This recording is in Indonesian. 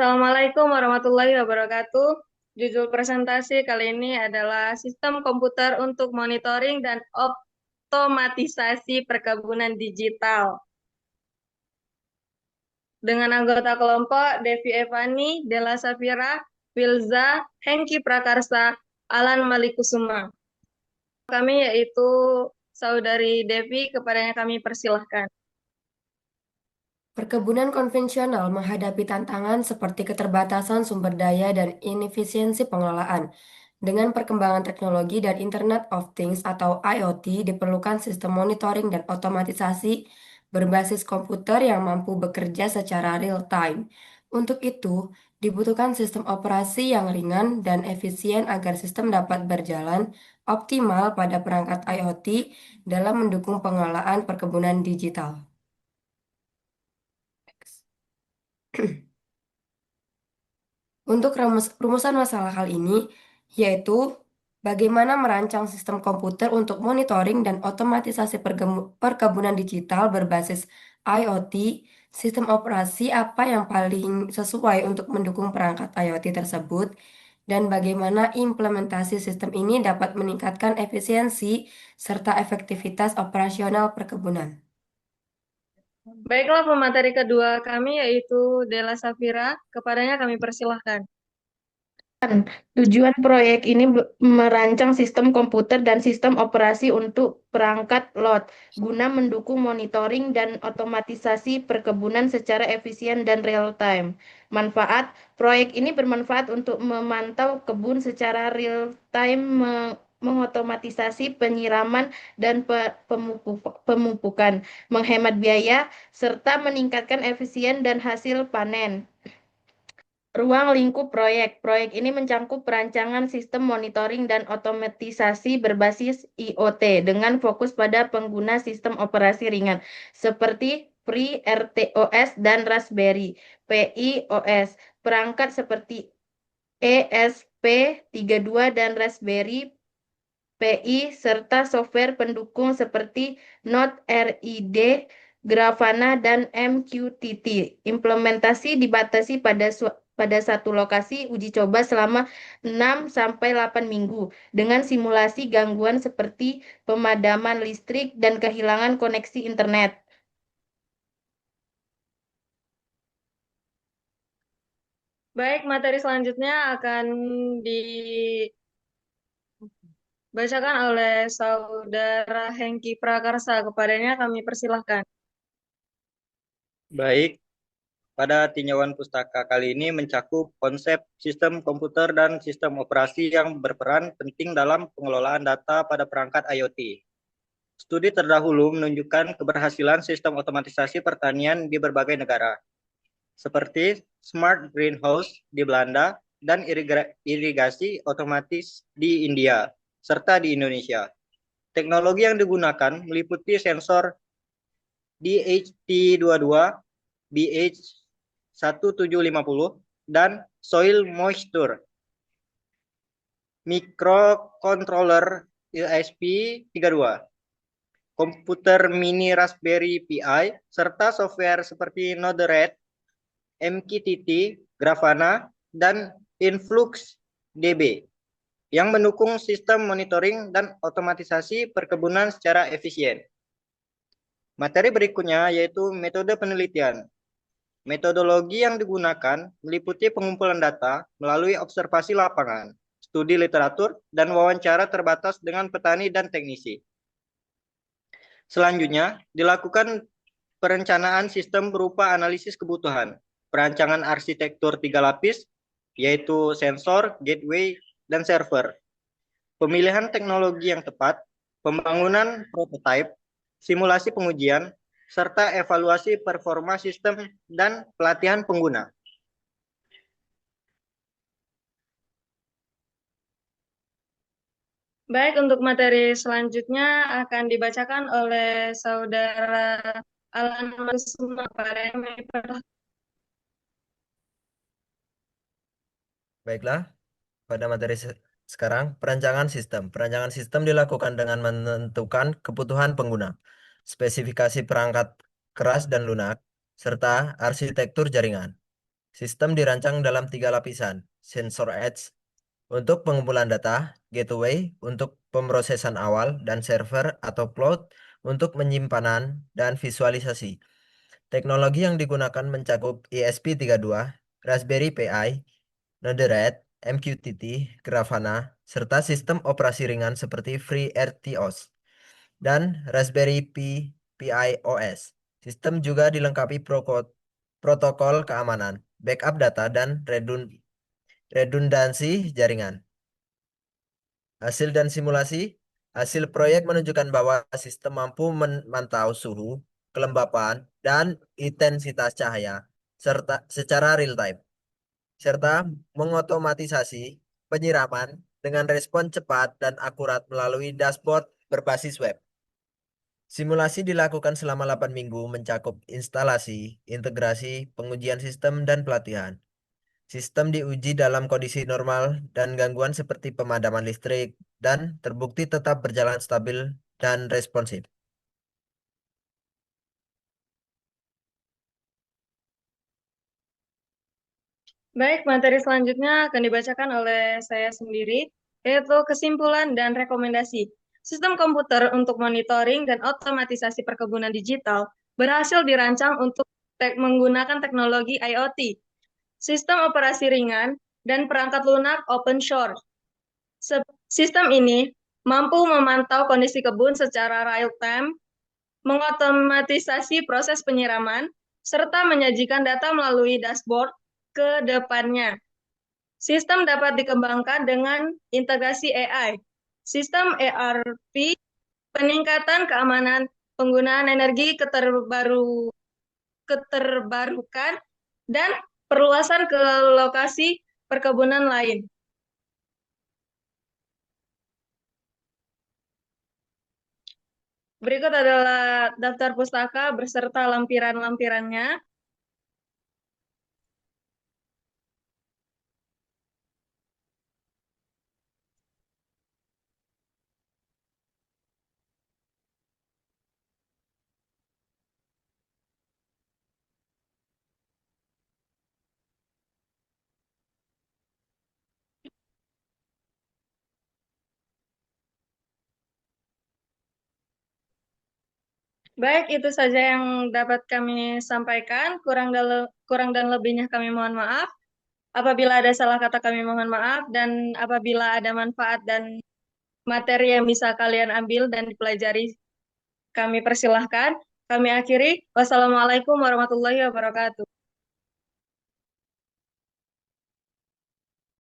Assalamualaikum warahmatullahi wabarakatuh. Judul presentasi kali ini adalah Sistem Komputer untuk Monitoring dan Otomatisasi Perkebunan Digital. Dengan anggota kelompok Devi Evani, Della Safira, Wilza, Hengki Prakarsa, Alan Malikusuma. Kami yaitu Saudari Devi, kepadanya kami persilahkan. Perkebunan konvensional menghadapi tantangan seperti keterbatasan sumber daya dan inefisiensi pengelolaan. Dengan perkembangan teknologi dan Internet of Things atau IoT, diperlukan sistem monitoring dan otomatisasi berbasis komputer yang mampu bekerja secara real time. Untuk itu, dibutuhkan sistem operasi yang ringan dan efisien agar sistem dapat berjalan optimal pada perangkat IoT dalam mendukung pengelolaan perkebunan digital. Untuk rumusan masalah hal ini, yaitu bagaimana merancang sistem komputer untuk monitoring dan otomatisasi perkebunan digital berbasis IoT, sistem operasi apa yang paling sesuai untuk mendukung perangkat IoT tersebut, dan bagaimana implementasi sistem ini dapat meningkatkan efisiensi serta efektivitas operasional perkebunan. Baiklah, pemateri kedua kami yaitu Della Safira, kepadanya kami persilahkan. Tujuan proyek ini merancang sistem komputer dan sistem operasi untuk perangkat lot guna mendukung monitoring dan otomatisasi perkebunan secara efisien dan real time. Manfaat proyek ini bermanfaat untuk memantau kebun secara real time, mengotomatisasi penyiraman dan pemupukan, menghemat biaya, serta meningkatkan efisien dan hasil panen. Ruang lingkup proyek. Proyek ini mencakup perancangan sistem monitoring dan otomatisasi berbasis IoT dengan fokus pada pengguna sistem operasi ringan seperti FreeRTOS dan Raspberry Pi OS. Perangkat seperti ESP32 dan Raspberry Pi serta software pendukung seperti Node-RED, Grafana, dan MQTT. Implementasi dibatasi pada satu lokasi uji coba selama 6-8 minggu dengan simulasi gangguan seperti pemadaman listrik dan kehilangan koneksi internet. Baik, materi selanjutnya akan dibacakan oleh Saudara Hengki Prakarsa. Kepadanya kami persilahkan. Baik, pada tinjauan pustaka kali ini mencakup konsep sistem komputer dan sistem operasi yang berperan penting dalam pengelolaan data pada perangkat IoT. Studi terdahulu menunjukkan keberhasilan sistem otomatisasi pertanian di berbagai negara, seperti Smart Greenhouse di Belanda dan irigasi otomatis di India, serta di Indonesia. Teknologi yang digunakan meliputi sensor DHT22, BH1750, dan soil moisture, microcontroller ESP32, komputer mini Raspberry Pi, serta software seperti Node-RED, MQTT, Grafana, dan InfluxDB yang mendukung sistem monitoring dan otomatisasi perkebunan secara efisien. Materi berikutnya yaitu metode penelitian. Metodologi yang digunakan meliputi pengumpulan data melalui observasi lapangan, studi literatur, dan wawancara terbatas dengan petani dan teknisi. Selanjutnya, dilakukan perencanaan sistem berupa analisis kebutuhan, perancangan arsitektur 3 lapis, yaitu sensor, gateway, dan server, pemilihan teknologi yang tepat, pembangunan prototipe, simulasi pengujian, serta evaluasi performa sistem dan pelatihan pengguna. Baik, untuk materi selanjutnya akan dibacakan oleh Saudara Alan Malikusuma. Baiklah, pada materi sekarang, perancangan sistem. Perancangan sistem dilakukan dengan menentukan kebutuhan pengguna, spesifikasi perangkat keras dan lunak, serta arsitektur jaringan. Sistem dirancang dalam 3 lapisan, sensor edge untuk pengumpulan data, gateway untuk pemrosesan awal, dan server atau cloud untuk penyimpanan dan visualisasi. Teknologi yang digunakan mencakup ESP32, Raspberry Pi, Node-RED, MQTT, Grafana, serta sistem operasi ringan seperti FreeRTOS dan Raspberry Pi OS. Sistem juga dilengkapi protokol keamanan, backup data, dan redundansi jaringan. Hasil dan simulasi, hasil proyek menunjukkan bahwa sistem mampu memantau suhu, kelembapan, dan intensitas cahaya serta secara real time, serta mengotomatisasi penyiraman dengan respon cepat dan akurat melalui dashboard berbasis web. Simulasi dilakukan selama 8 minggu mencakup instalasi, integrasi, pengujian sistem, dan pelatihan. Sistem diuji dalam kondisi normal dan gangguan seperti pemadaman listrik dan terbukti tetap berjalan stabil dan responsif. Baik, materi selanjutnya akan dibacakan oleh saya sendiri, yaitu kesimpulan dan rekomendasi. Sistem komputer untuk monitoring dan otomatisasi perkebunan digital berhasil dirancang untuk menggunakan teknologi IoT, sistem operasi ringan, dan perangkat lunak open source. Sistem ini mampu memantau kondisi kebun secara real time, mengotomatisasi proses penyiraman, serta menyajikan data melalui dashboard ke depannya. Sistem dapat dikembangkan dengan integrasi AI, sistem ERP, peningkatan keamanan penggunaan energi keterbarukan, dan perluasan ke lokasi perkebunan lain. Berikut adalah daftar pustaka beserta lampiran-lampirannya. Baik, itu saja yang dapat kami sampaikan. Kurang dan lebihnya kami mohon maaf. Apabila ada salah kata kami mohon maaf, dan apabila ada manfaat dan materi yang bisa kalian ambil dan dipelajari, kami persilahkan. Kami akhiri. Wassalamualaikum warahmatullahi wabarakatuh.